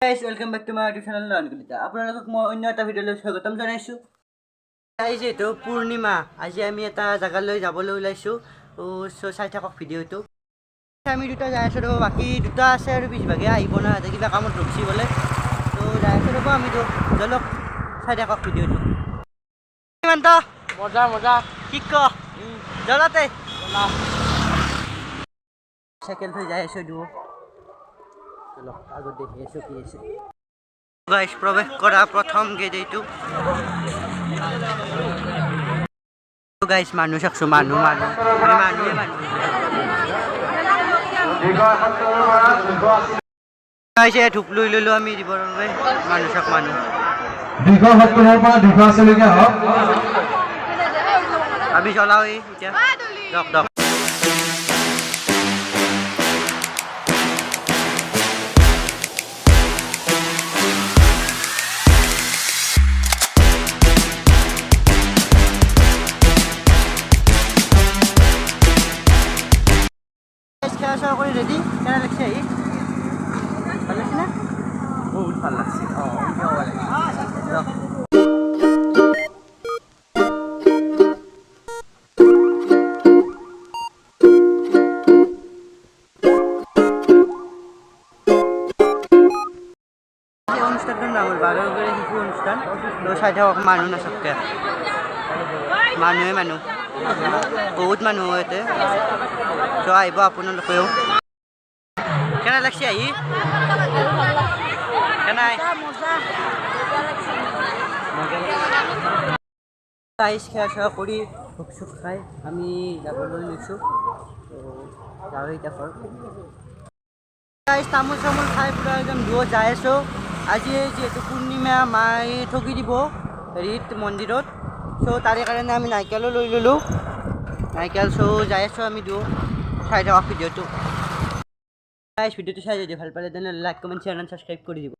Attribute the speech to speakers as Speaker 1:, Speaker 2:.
Speaker 1: Guys, welcome back to my YouTube channel Nanukulita. আপোনালোকক মই অন্য এটা ভিডিঅ'লৈ স্বাগতম জনাইছো। আজি যেটো পূৰ্ণিমা, আজি আমি এটা জাগালৈ যাবলৈ ওলাইছো। সো চাই থাকক ভিডিঅ'টো। আমি দুটা যাই আছো, বাকি দুটা আছে আৰু বিশভাগে আহিব না, কিবা কামত ৰখছি বলে। তো যাই আছো ৰব, আমি তো জলক চাই থাকক ভিডিঅ'টো। ইমানটা মজা মজা কি ক জলাতে জলা সাইকেল থৈ যাই আছো দুও। চলো আগত দেখি আছো কি আছে। গাইস প্রবেশ করা প্রথম গেট এইটো। গাইস মানুহ চাকছো মানুহ গাইস এ ঢুক লৈ ললো আমি দিবৰ বাবে মানুহ চাক মানুহ 270 পৰা 280 লৈকে হক আমি চলাও এতিয়া দক দক আশা করি রেডি কেন লাগছে এই ভালো লাগছে না বহুত ভালো লাগছে অনুষ্ঠানটার নাম হল 12 করে শিশু অনুষ্ঠান। তো চাই থাকক মানুহ নাচকে মানুহ বহুত মানুহ ইয়াতে। তো আহিব আপোনালোকেও। কেনে লাগছে আহি কেনাই গাইছ খেলা কৰি ভোক চোক খাই আমি যাবলৈ লৈছোঁ। তো যাওঁ এতিয়া ঘৰ। গাইছ তামোল চামোল খাই পুৰা একদম দূৰত যাই আছোঁ। আজি যিহেতু পূৰ্ণিমা মাই ঠগি দিব হেৰিত মন্দিৰত। চ' তাৰে কাৰণে আমি নাৰিকলো লৈ ল'লোঁ। নাৰিকল চ' যাই আছোঁ আমি দুয়ো। চাই থাকক ভিডিঅ'টো। গাইছ ভিডিঅ'টো চাই যদি ভাল পালে তেনেহ'লে like comment share and subscribe কৰি দিব।